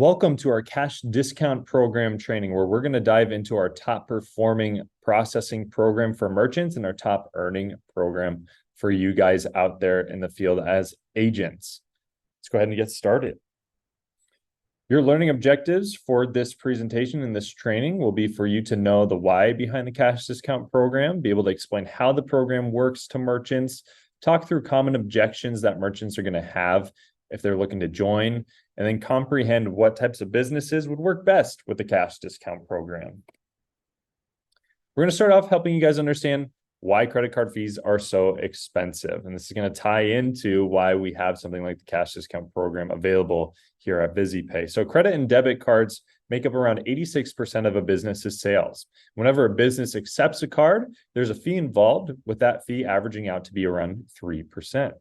Welcome to our cash discount program training, where we're going to dive into our top performing processing program for merchants and our top earning program for you guys out there in the field as agents. Let's go ahead and get started. Your learning objectives for this presentation and this training will be for you to know the why behind the cash discount program, be able to explain how the program works to merchants, talk through common objections that merchants are going to have if they're looking to join, and then comprehend what types of businesses would work best with the cash discount program. We're going to start off helping you guys understand why credit card fees are so expensive. And this is going to tie into why we have something like the cash discount program available here at VisiPay. So credit and debit cards make up around 86% of a business's sales. Whenever a business accepts a card, there's a fee involved, with that fee averaging out to be around 3%.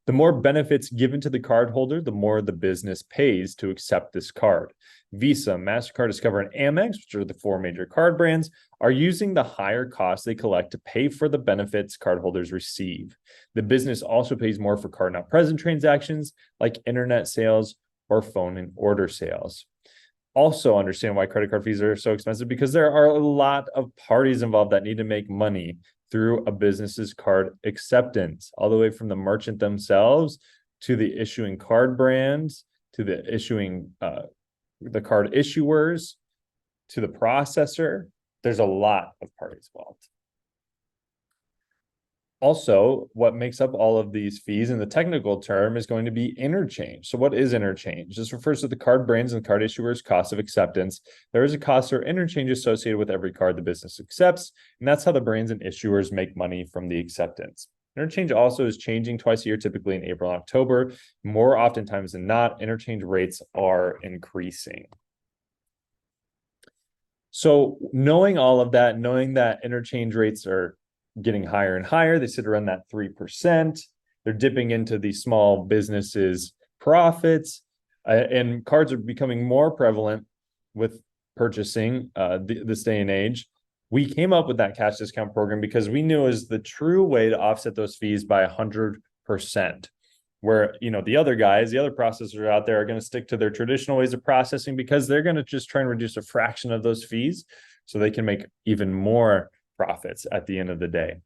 The more benefits given to the cardholder, the more the business pays to accept this card. Visa, MasterCard, Discover, and Amex, which are the four major card brands, are using the higher costs they collect to pay for the benefits cardholders receive. The business also pays more for card not present transactions like internet sales or phone and order sales. Also understand why credit card fees are so expensive, because there are a lot of parties involved that need to make money through a business's card acceptance, all the way from the merchant themselves to the issuing card brands, to the issuing the card issuers, to the processor. There's a lot of parties involved. Also, what makes up all of these fees in the technical term is going to be interchange. So what is interchange? This refers to the card brands and card issuers' cost of acceptance. There is a cost or interchange associated with every card the business accepts, and that's how the brands and issuers make money from the acceptance. Interchange also is changing twice a year, typically in April and October. More oftentimes than not, interchange rates are increasing. So knowing all of that, knowing that interchange rates are getting higher and higher, they sit around that 3%. They're dipping into the small businesses' profits, and cards are becoming more prevalent with purchasing this day and age. We came up with that cash discount program because we knew it was the true way to offset those fees by 100%. Where, the other guys, the other processors out there are going to stick to their traditional ways of processing because they're going to just try and reduce a fraction of those fees so they can make even more profits at the end of the day.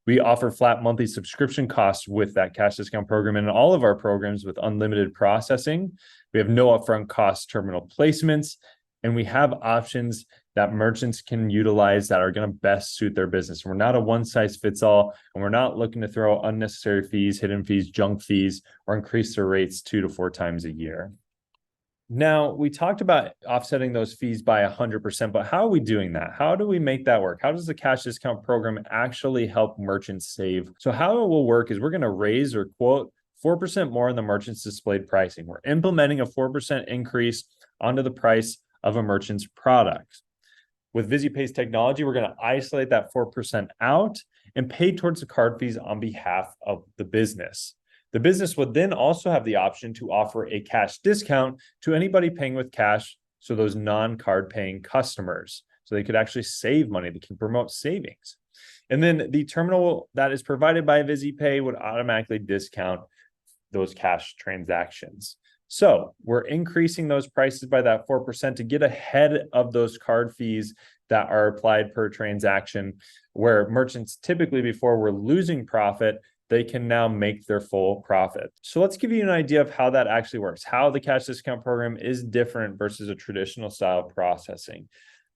We offer flat monthly subscription costs with that cash discount program, and in all of our programs with unlimited processing. We have no upfront cost terminal placements, and we have options that merchants can utilize that are going to best suit their business. We're not a one-size-fits-all, and we're not looking to throw unnecessary fees, hidden fees, junk fees, or increase their rates 2 to 4 times a year. Now, we talked about offsetting those fees by 100%, but how are we doing that? How do we make that work? How does the cash discount program actually help merchants save? So how it will work is we're going to raise or quote 4% more in the merchant's displayed pricing. We're implementing a 4% increase onto the price of a merchant's product. With VisiPay's technology, we're going to isolate that 4% out and pay towards the card fees on behalf of the business. The business would then also have the option to offer a cash discount to anybody paying with cash, so those non-card paying customers. So they could actually save money. They can promote savings. And then the terminal that is provided by VisiPay would automatically discount those cash transactions. So we're increasing those prices by that 4% to get ahead of those card fees that are applied per transaction, where merchants typically before were losing profit, they can now make their full profit. So let's give you an idea of how that actually works, how the cash discount program is different versus a traditional style processing.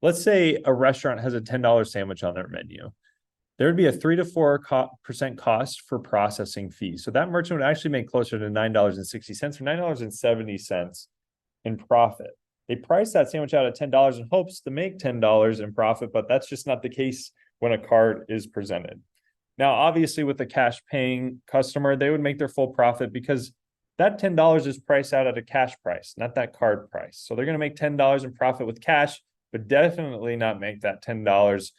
Let's say a restaurant has a $10 sandwich on their menu. There would be a 3 to 4% cost for processing fees. So that merchant would actually make closer to $9.60 or $9.70 in profit. They price that sandwich out at $10 in hopes to make $10 in profit, but that's just not the case when a card is presented. Now, obviously, with the cash paying customer, they would make their full profit because that $10 is priced out at a cash price, not that card price. So they're going to make $10 in profit with cash, but definitely not make that $10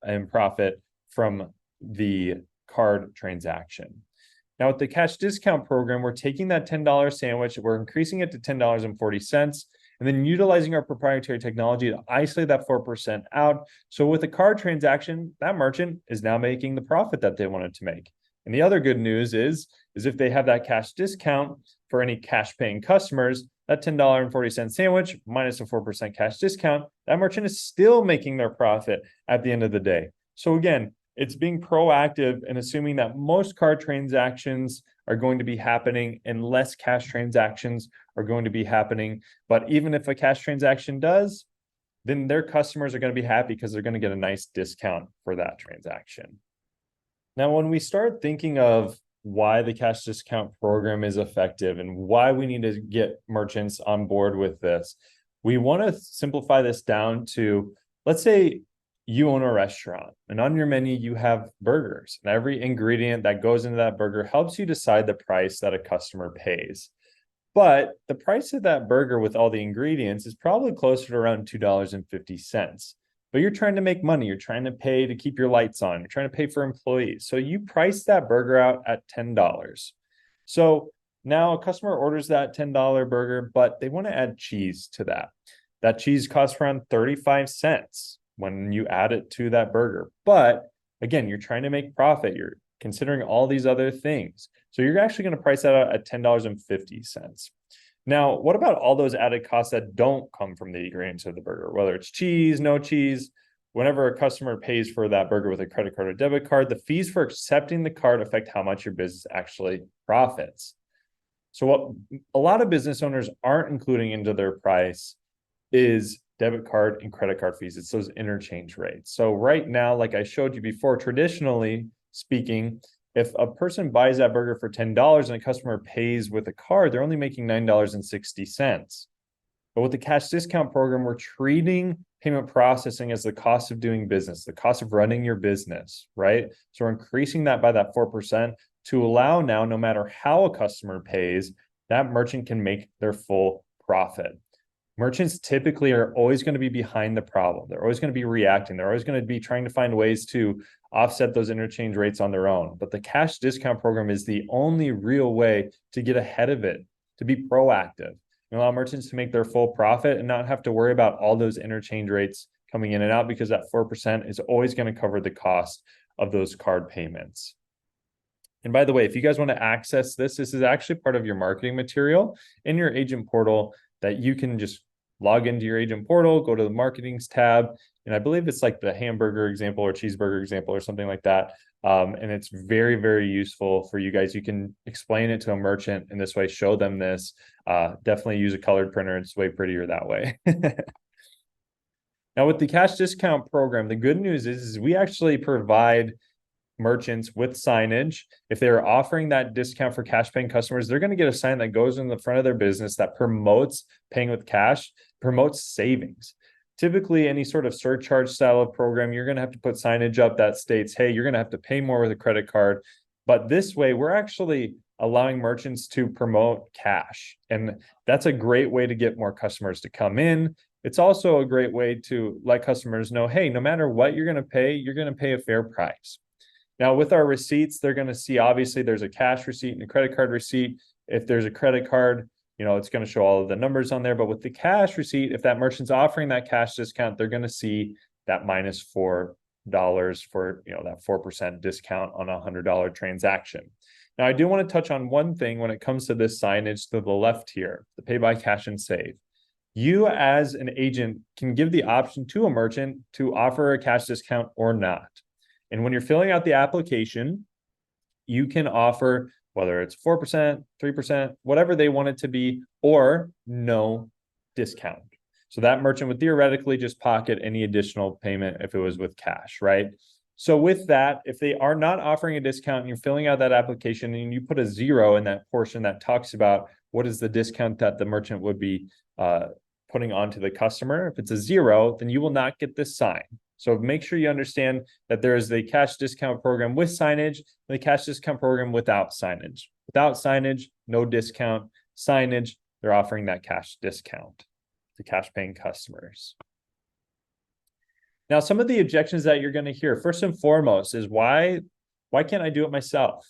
in profit from the card transaction. Now, with the cash discount program, we're taking that $10 sandwich, we're increasing it to $10.40, and then utilizing our proprietary technology to isolate that 4% out. So with a card transaction, that merchant is now making the profit that they wanted to make. And the other good news is if they have that cash discount for any cash paying customers, that $10.40 sandwich minus a 4% cash discount, that merchant is still making their profit at the end of the day. So again, it's being proactive and assuming that most card transactions are going to be happening and less cash transactions are going to be happening. But even if a cash transaction does, then their customers are going to be happy because they're going to get a nice discount for that transaction. Now, when we start thinking of why the cash discount program is effective and why we need to get merchants on board with this, we want to simplify this down to, let's say you own a restaurant and on your menu you have burgers, and every ingredient that goes into that burger helps you decide the price that a customer pays. But the price of that burger with all the ingredients is probably closer to around $2.50. But you're trying to make money. You're trying to pay to keep your lights on. You're trying to pay for employees. So you price that burger out at $10. So now a customer orders that $10 burger, but they want to add cheese to that. That cheese costs around 35 cents when you add it to that burger. But again, you're trying to make profit. You're considering all these other things. So you're actually going to price that out at $10.50. Now, what about all those added costs that don't come from the ingredients of the burger, whether it's cheese, no cheese? Whenever a customer pays for that burger with a credit card or debit card, the fees for accepting the card affect how much your business actually profits. So what a lot of business owners aren't including into their price is debit card and credit card fees. It's those interchange rates. So right now, like I showed you before, traditionally speaking, if a person buys that burger for $10 and a customer pays with a card, they're only making $9.60. But with the cash discount program, we're treating payment processing as the cost of doing business, the cost of running your business, right? So we're increasing that by that 4% to allow now, no matter how a customer pays, that merchant can make their full profit. Merchants typically are always going to be behind the problem. They're always going to be reacting. They're always going to be trying to find ways to offset those interchange rates on their own. But the cash discount program is the only real way to get ahead of it, to be proactive, and allow merchants to make their full profit and not have to worry about all those interchange rates coming in and out, because that 4% is always going to cover the cost of those card payments. And by the way, if you guys want to access this, this is actually part of your marketing material in your agent portal that you can just log into your agent portal, go to the marketings tab, and I believe it's like the hamburger example or cheeseburger example or something like that. And it's very, very useful for you guys. You can explain it to a merchant in this way, show them this. Definitely use a colored printer. It's way prettier that way. Now, with the cash discount program, the good news is we actually provide merchants with signage. If they're offering that discount for cash paying customers, they're going to get a sign that goes in the front of their business that promotes paying with cash, promotes savings. Typically, any sort of surcharge style of program, you're going to have to put signage up that states, hey, you're going to have to pay more with a credit card. But this way, we're actually allowing merchants to promote cash. And that's a great way to get more customers to come in. It's also a great way to let customers know, hey, no matter what you're going to pay a fair price. Now, with our receipts, they're going to see, obviously, there's a cash receipt and a credit card receipt. If there's a credit card, it's going to show all of the numbers on there. But with the cash receipt, if that merchant's offering that cash discount, they're going to see that minus $4 for, that 4% discount on a $100 transaction. Now, I do want to touch on one thing when it comes to this signage to the left here, the pay by cash and save. You as an agent can give the option to a merchant to offer a cash discount or not. And when you're filling out the application, you can offer whether it's 4%, 3%, whatever they want it to be, or no discount. So that merchant would theoretically just pocket any additional payment if it was with cash, right? So with that, if they are not offering a discount and you're filling out that application and you put a 0 in that portion that talks about what is the discount that the merchant would be putting onto the customer, if it's a 0, then you will not get this sign. So make sure you understand that there is the cash discount program with signage and the cash discount program without signage. Without signage, no discount. Signage, they're offering that cash discount to cash paying customers. Now, some of the objections that you're going to hear, first and foremost, is why can't I do it myself?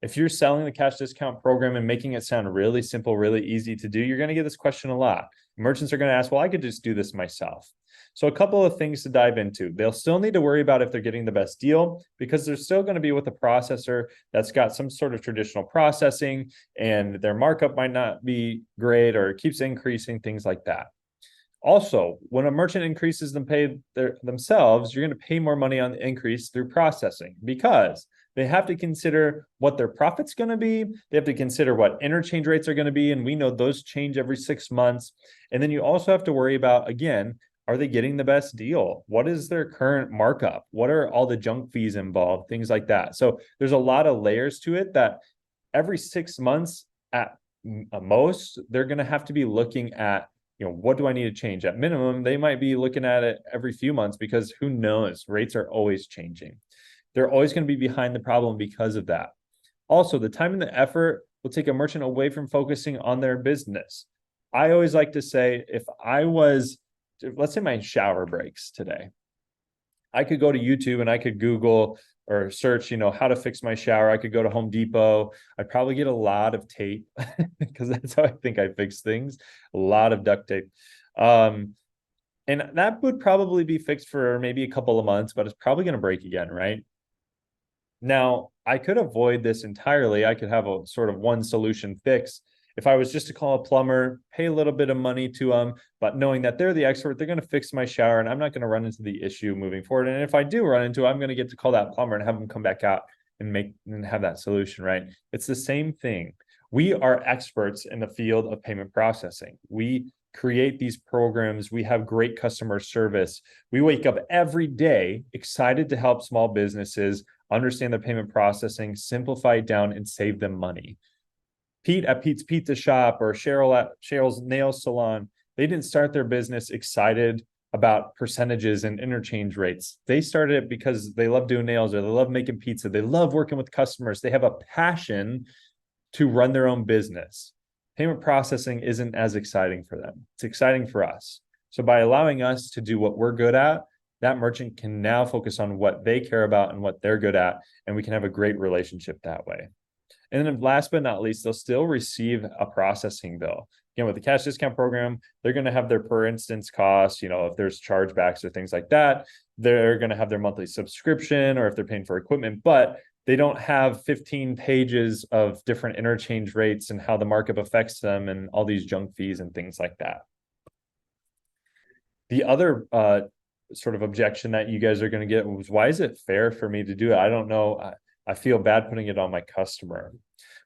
If you're selling the cash discount program and making it sound really simple, really easy to do, you're going to get this question a lot. Merchants are going to ask, well, I could just do this myself. So a couple of things to dive into. They'll still need to worry about if they're getting the best deal because they're still going to be with a processor that's got some sort of traditional processing and their markup might not be great or it keeps increasing, things like that. Also, when a merchant increases themselves, you're going to pay more money on the increase through processing because they have to consider what their profit's going to be. They have to consider what interchange rates are going to be. And we know those change every 6 months. And then you also have to worry about, again, are they getting the best deal? What is their current markup? What are all the junk fees involved? Things like that. So there's a lot of layers to it that every 6 months at most, they're going to have to be looking at, what do I need to change? At minimum, they might be looking at it every few months because who knows? Rates are always changing. They're always going to be behind the problem because of that. Also, the time and the effort will take a merchant away from focusing on their business. I always like to say, let's say my shower breaks today, I could go to YouTube and I could Google or search, how to fix my shower. I could go to Home Depot. I'd probably get a lot of tape because that's how I think I fix things. A lot of duct tape. And that would probably be fixed for maybe a couple of months, but it's probably going to break again, right? Now, I could avoid this entirely. I could have a sort of one solution fix. If I was just to call a plumber, pay a little bit of money to them, but knowing that they're the expert, they're going to fix my shower and I'm not going to run into the issue moving forward. And if I do run into it, I'm going to get to call that plumber and have them come back out and have that solution, right? It's the same thing. We are experts in the field of payment processing. We create these programs. We have great customer service. We wake up every day excited to help small businesses understand their payment processing, simplify it down, and save them money. Pete at Pete's Pizza Shop or Cheryl at Cheryl's Nail Salon, they didn't start their business excited about percentages and interchange rates. They started it because they love doing nails or they love making pizza. They love working with customers. They have a passion to run their own business. Payment processing isn't as exciting for them. It's exciting for us. So by allowing us to do what we're good at, that merchant can now focus on what they care about and what they're good at, and we can have a great relationship that way. And then last but not least, they'll still receive a processing bill. Again, with the cash discount program, they're going to have their per instance costs, if there's chargebacks or things like that, they're going to have their monthly subscription or if they're paying for equipment, but they don't have 15 pages of different interchange rates and how the markup affects them and all these junk fees and things like that. The other sort of objection that you guys are going to get was, why is it fair for me to do it? I don't know. I feel bad putting it on my customer.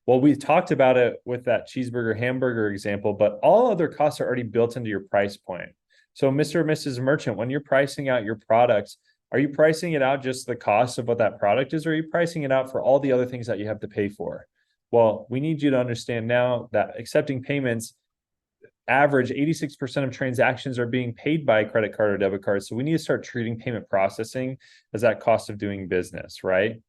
Well, we talked about it with that cheeseburger, hamburger example, but all other costs are already built into your price point. So Mr. or Mrs. Merchant, when you're pricing out your products, are you pricing it out just the cost of what that product is, or are you pricing it out for all the other things that you have to pay for? Well, we need you to understand now that accepting payments, average 86% of transactions are being paid by credit card or debit card. So we need to start treating payment processing as that cost of doing business, right?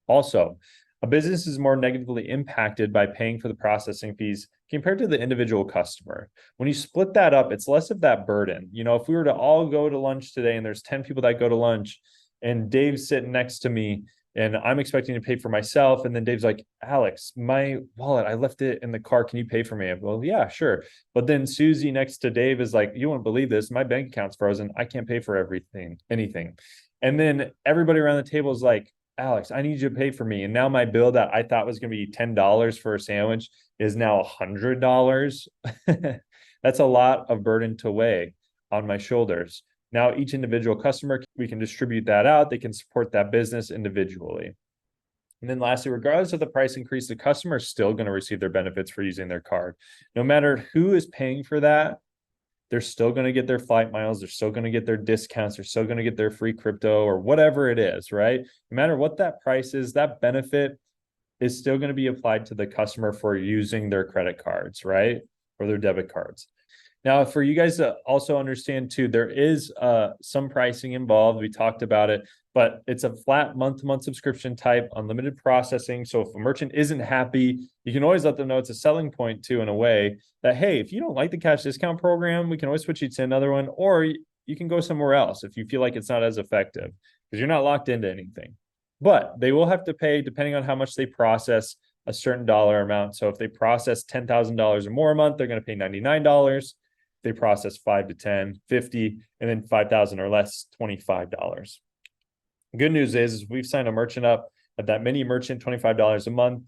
Also, a business is more negatively impacted by paying for the processing fees compared to the individual customer. When you split that up, it's less of that burden. If we were to all go to lunch today and there's 10 people that go to lunch and Dave's sitting next to me and I'm expecting to pay for myself. And then Dave's like, Alex, my wallet, I left it in the car. Can you pay for me? Well, yeah, sure. But then Susie next to Dave is like, you won't believe this. My bank account's frozen. I can't pay for anything. And then everybody around the table is like, Alex, I need you to pay for me. And now my bill that I thought was going to be $10 for a sandwich is now $100. That's a lot of burden to weigh on my shoulders. Now, each individual customer, we can distribute that out. They can support that business individually. And then lastly, regardless of the price increase, the customer is still going to receive their benefits for using their card. No matter who is paying for that, they're still going to get their flight miles. They're still going to get their discounts. They're still going to get their free crypto or whatever it is, right? No matter what that price is, that benefit is still going to be applied to the customer for using their credit cards, right? Or their debit cards. Now, for you guys to also understand too, there is some pricing involved. We talked about it, but it's a flat month-to-month subscription type, unlimited processing. So if a merchant isn't happy, you can always let them know it's a selling point too, in a way that, hey, if you don't like the cash discount program, we can always switch you to another one, or you can go somewhere else if you feel like it's not as effective because you're not locked into anything. but they will have to pay, depending on how much they process, a certain dollar amount. So if they process $10,000 or more a month, they're going to pay $99. If they process 5 to 10, 50, and then 5,000 or less, $25. Good news is we've signed a merchant up at that mini merchant, $25 a month.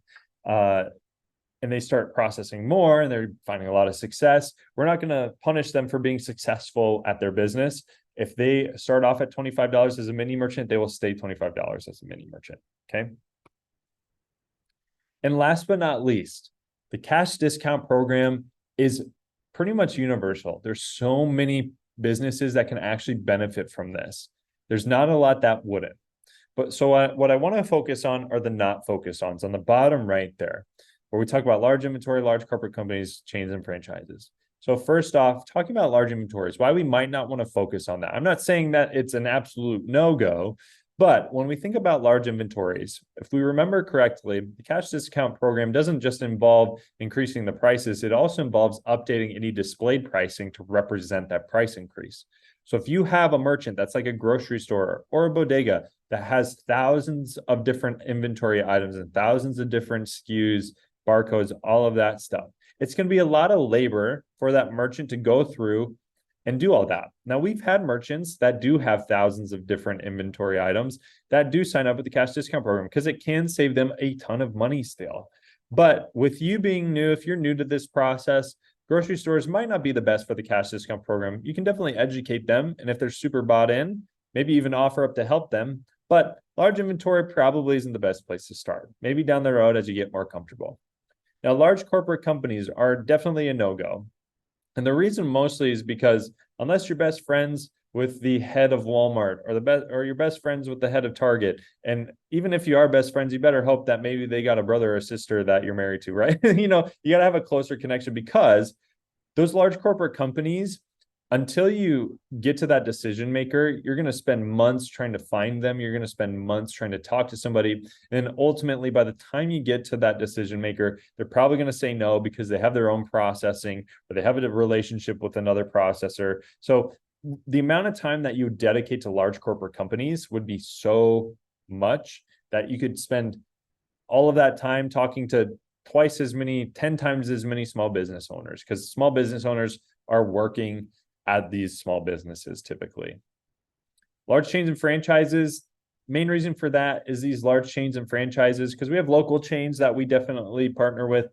And they start processing more and they're finding a lot of success. We're not going to punish them for being successful at their business. If they start off at $25 as a mini merchant, they will stay $25 as a mini merchant. Okay. And last but not least, the cash discount program is pretty much universal. There's so many businesses that can actually benefit from this. There's not a lot that wouldn't. But so what I want to focus on are the not focus ons on the bottom right there, where we talk about large inventory, large corporate companies, chains, and franchises. So first off, talking about large inventories, why we might not want to focus on that. I'm not saying that it's an absolute no-go, but when we think about large inventories, if we remember correctly, the cash discount program doesn't just involve increasing the prices, it also involves updating any displayed pricing to represent that price increase. So if you have a merchant that's like a grocery store or a bodega that has thousands of different inventory items and thousands of different SKUs, barcodes, all of that stuff, it's going to be a lot of labor for that merchant to go through and do all that. Now, we've had merchants that do have thousands of different inventory items that do sign up with the cash discount program because it can save them a ton of money still. But with you being new, if you're new to this process, grocery stores might not be the best for the cash discount program. You can definitely educate them. And if they're super bought in, maybe even offer up to help them. But large inventory probably isn't the best place to start. Maybe down the road as you get more comfortable. Now, large corporate companies are definitely a no-go. And the reason mostly is because unless you're best friends with the head of Walmart or you're best friends with the head of Target, and even if you are best friends, you better hope that maybe they got a brother or sister that you're married to, right? You got to have a closer connection because those large corporate companies, until you get to that decision maker, you're going to spend months trying to find them. You're going to spend months trying to talk to somebody. And ultimately, by the time you get to that decision maker, they're probably going to say no because they have their own processing or they have a relationship with another processor. So the amount of time that you dedicate to large corporate companies would be so much that you could spend all of that time talking to twice as many, 10 times as many small business owners, because small business owners are working at these small businesses typically. Large chains and franchises, main reason for that is these large chains and franchises, because we have local chains that we definitely partner with,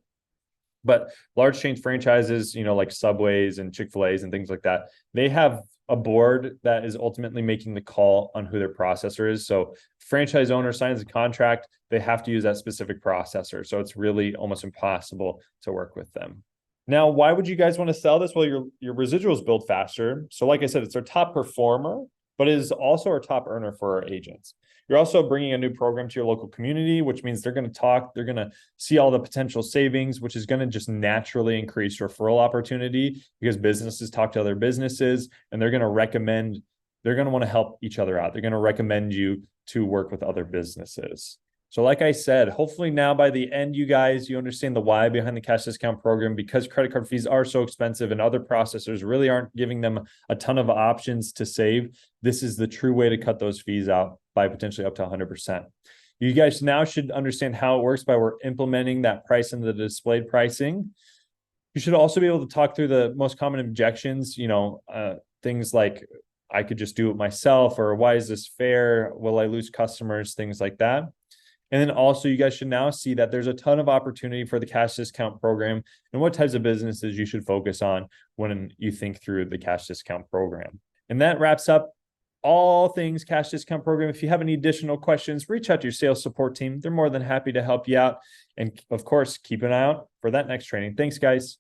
but large chains franchises, like Subways and Chick-fil-A's and things like that, they have a board that is ultimately making the call on who their processor is. So franchise owner signs a contract, they have to use that specific processor. So it's really almost impossible to work with them. Now, why would you guys want to sell this? Well, your residuals build faster. So like I said, it's our top performer, but it is also our top earner for our agents. You're also bringing a new program to your local community, which means they're going to talk, they're going to see all the potential savings, which is going to just naturally increase referral opportunity because businesses talk to other businesses and they're going to want to help each other out. They're going to recommend you to work with other businesses. So like I said, hopefully now by the end, you understand the why behind the cash discount program, because credit card fees are so expensive and other processors really aren't giving them a ton of options to save. This is the true way to cut those fees out by potentially up to 100%. You guys now should understand how it works by we're implementing that price in the displayed pricing. You should also be able to talk through the most common objections, things like, I could just do it myself, or why is this fair? Will I lose customers? Things like that. And then also you guys should now see that there's a ton of opportunity for the cash discount program and what types of businesses you should focus on when you think through the cash discount program. And that wraps up all things cash discount program. If you have any additional questions, reach out to your sales support team. They're more than happy to help you out. And of course, keep an eye out for that next training. Thanks, guys.